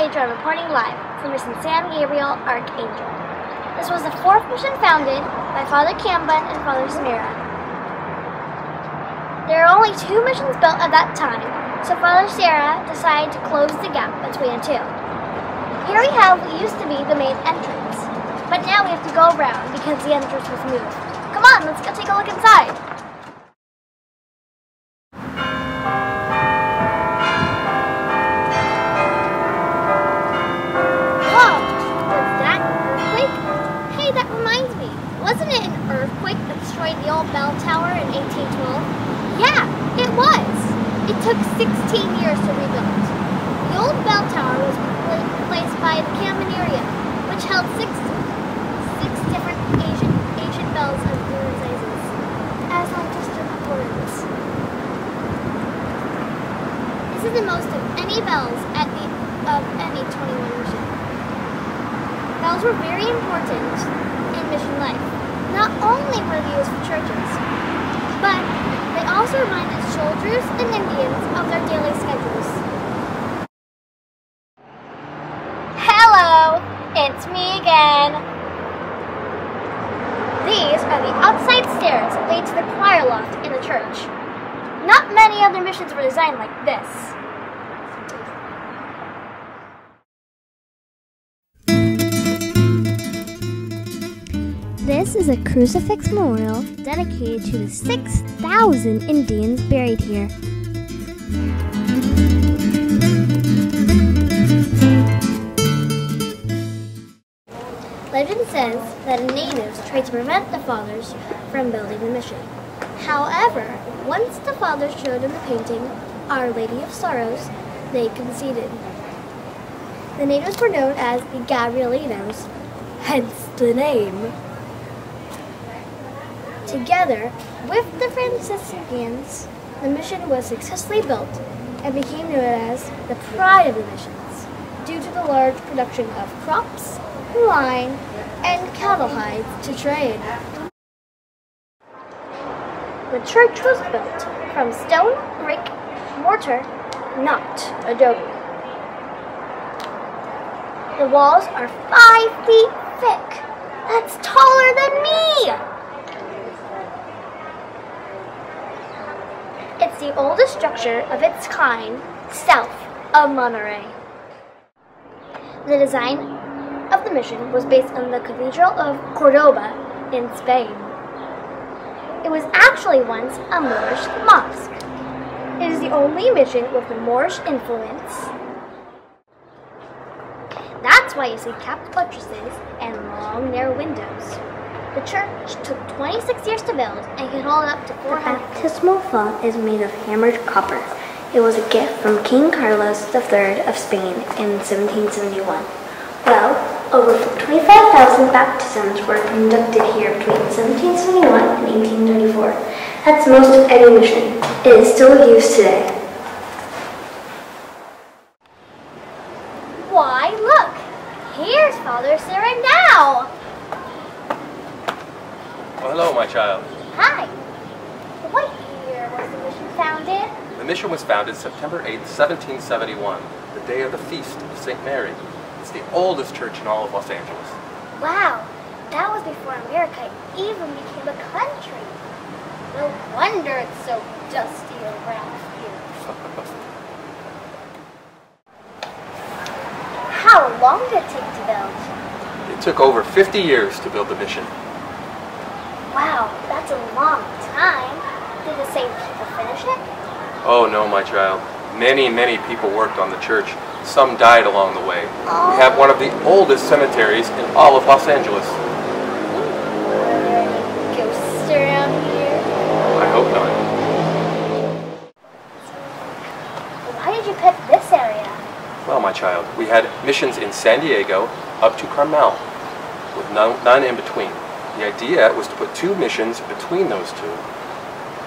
Major. I'm reporting live from Mission San Gabriel, Archangel. This was the 4th mission founded by Father Camban and Father Samira. There are only 2 missions built at that time, so Father Sarah decided to close the gap between the 2. Here we have what used to be the main entrance, but now we have to go around because the entrance was moved. Come on, let's go take a look inside. Wasn't it an earthquake that destroyed the old bell tower in 1812? Yeah, it was! It took 16 years to rebuild. The old bell tower was replaced by the Camban area, which held six different ancient bells of different sizes, as on distant importance. This is the most of any bells of any 21 mission. Bells were very important in mission life. Not only were they used for churches, but they also reminded soldiers and Indians of their daily schedules. Hello, it's me again. These are the outside stairs that lead to the choir loft in the church. Not many other missions were designed like this. This is a crucifix memorial dedicated to the 6,000 Indians buried here. Legend says that the natives tried to prevent the fathers from building the mission. However, once the fathers showed them the painting, Our Lady of Sorrows, they conceded. The natives were known as the Gabrielinos, hence the name. Together with the Franciscans, the mission was successfully built and became known as the pride of the missions due to the large production of crops, wine, and cattle hides to trade. The church was built from stone, brick, mortar, not adobe. The walls are 5 feet thick. That's taller than me! It's the oldest structure of its kind south of Monterrey. The design of the mission was based on the Cathedral of Cordoba in Spain. It was actually once a Moorish mosque. It is the only mission with a Moorish influence. That's why you see capped buttresses and long, narrow windows. The church took 26 years to build and can hold up to 400. The baptismal font is made of hammered copper. It was a gift from King Carlos III of Spain in 1771. Well, over 25,000 baptisms were conducted here between 1771 and 1834. That's most of any mission. It is still used today. Why, look! Here's Father Sarah now! Well, hello, my child. Hi! What year was the mission founded? The mission was founded September 8th, 1771, the day of the feast of St. Mary. It's the oldest church in all of Los Angeles. Wow, that was before America even became a country. No wonder it's so dusty around here. How long did it take to build? It took over 50 years to build the mission. Wow, that's a long time. Did the same people finish it? Oh no, my child. Many, many people worked on the church. Some died along the way. We have one of the oldest cemeteries in all of Los Angeles. Are there any ghosts around here? I hope not. Why did you pick this area? Well, my child, we had missions in San Diego up to Carmel, with none in between. The idea was to put 2 missions between those 2,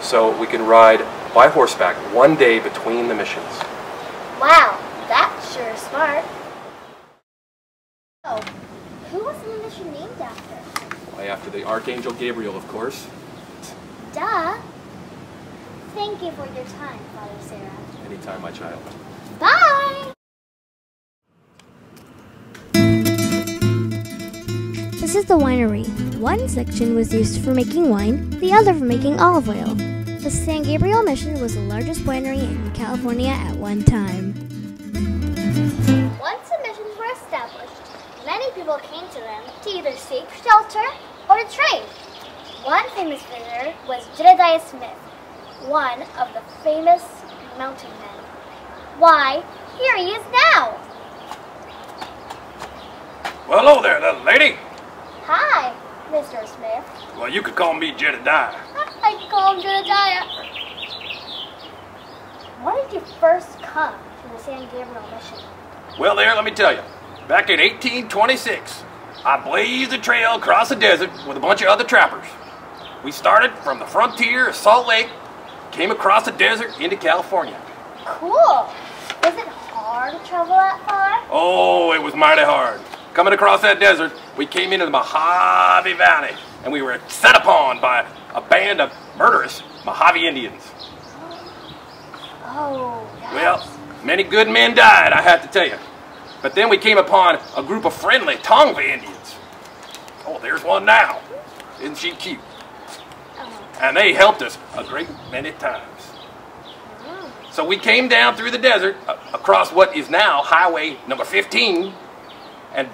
so we can ride by horseback one day between the missions. Wow, that's sure smart. Oh, who was the mission named after? Why, after the Archangel Gabriel, of course. Duh. Thank you for your time, Father Sarah. Anytime, my child. Bye! This is the winery. One section was used for making wine, the other for making olive oil. The San Gabriel Mission was the largest winery in California at one time. Once the missions were established, many people came to them to either seek shelter or to trade. One famous visitor was Jedediah Smith, one of the famous mountain men. Why, here he is now. Well, hello there, little lady. Hi, Mr. Smith. Well, you could call me Jedediah. I can call him Jedediah. When did you first come to the San Gabriel Mission? Well, there, let me tell you. Back in 1826, I blazed a trail across the desert with a bunch of other trappers. We started from the frontier of Salt Lake, came across the desert into California. Cool. Was it hard to travel that far? Oh, it was mighty hard. Coming across that desert, we came into the Mojave Valley, and we were set upon by a band of murderous Mojave Indians. Oh, yes. Well, many good men died, I have to tell you. But then we came upon a group of friendly Tongva Indians. Oh, there's one now. Isn't she cute? And they helped us a great many times. So we came down through the desert, across what is now Highway number 15, and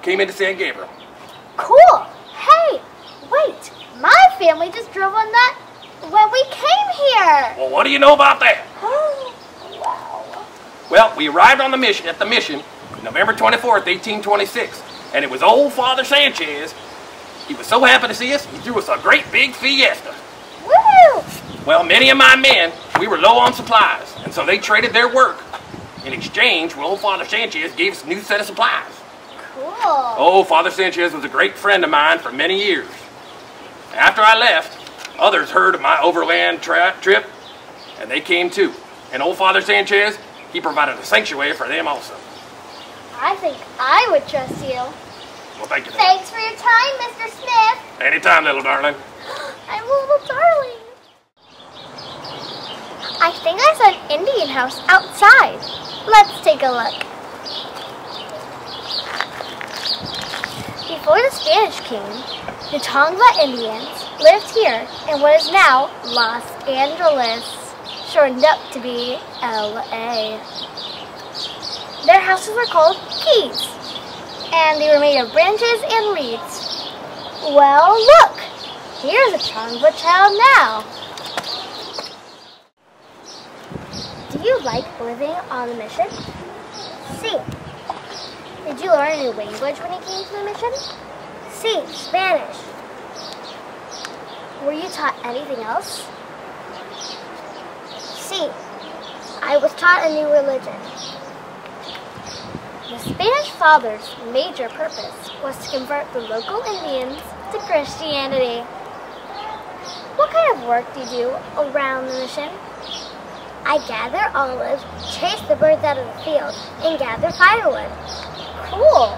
came into San Gabriel. Cool. Hey, wait. My family just drove on that when we came here. Well, what do you know about that? Wow. Well, we arrived on the mission November 24th, 1826, and it was old Father Sanchez. He was so happy to see us, he threw us a great big fiesta. Woo! Well, many of my men, we were low on supplies, and so they traded their work. In exchange, old Father Sanchez gave us a new set of supplies. Cool. Oh, Father Sanchez was a great friend of mine for many years. After I left, others heard of my overland trip, and they came too. And old Father Sanchez, he provided a sanctuary for them also. I think I would trust you. Well, thank you. Thanks for your time, Mr. Smith. Anytime, little darling. I'm a little darling. I think I saw an Indian house outside. Let's take a look. Before the Spanish came, the Tongva Indians lived here in what is now Los Angeles, shortened up to be LA. Their houses were called keys, and they were made of branches and reeds. Well, look! Here's a Tongva child now. Do you like living on the mission? Sí. Did you learn a new language when you came to the mission? Sí, Spanish. Were you taught anything else? Sí. I was taught a new religion. The Spanish Father's major purpose was to convert the local Indians to Christianity. What kind of work do you do around the mission? I gather olives, chase the birds out of the field, and gather firewood. Cool!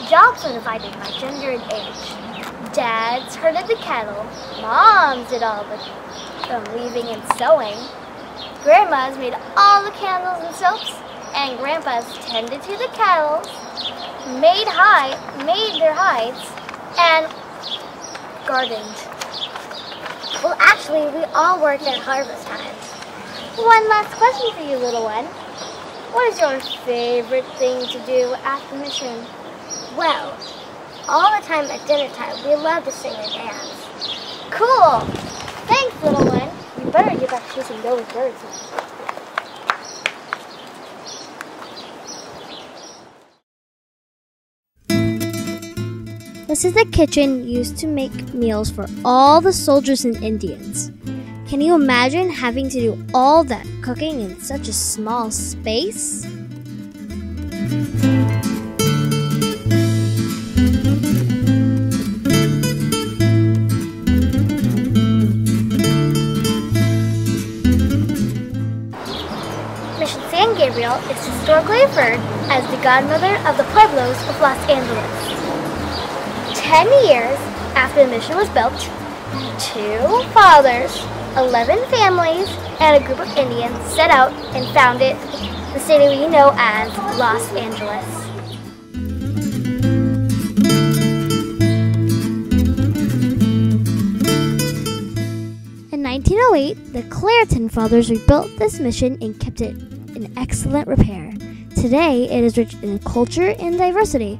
Jobs were divided by gender and age. Dads herded the cattle, moms did all the weaving and sewing, grandmas made all the candles and soaps, and grandpas tended to the cattle, made their hides, and gardened. Well, actually, we all worked at harvest time. One last question for you, little one. What is your favorite thing to do at the mission? Well, all the time at dinner time, we love to sing and dance. Cool! Thanks, little one. You better get back chasing those birds now. This is the kitchen used to make meals for all the soldiers and Indians. Can you imagine having to do all that cooking in such a small space? Mission San Gabriel is historically referred as the godmother of the pueblos of Los Angeles. 10 years after the mission was built, 2 fathers, 11 families, and a group of Indians set out and founded the city we know as Los Angeles. 1908, the Clareton Fathers rebuilt this mission and kept it in excellent repair. Today, it is rich in culture and diversity.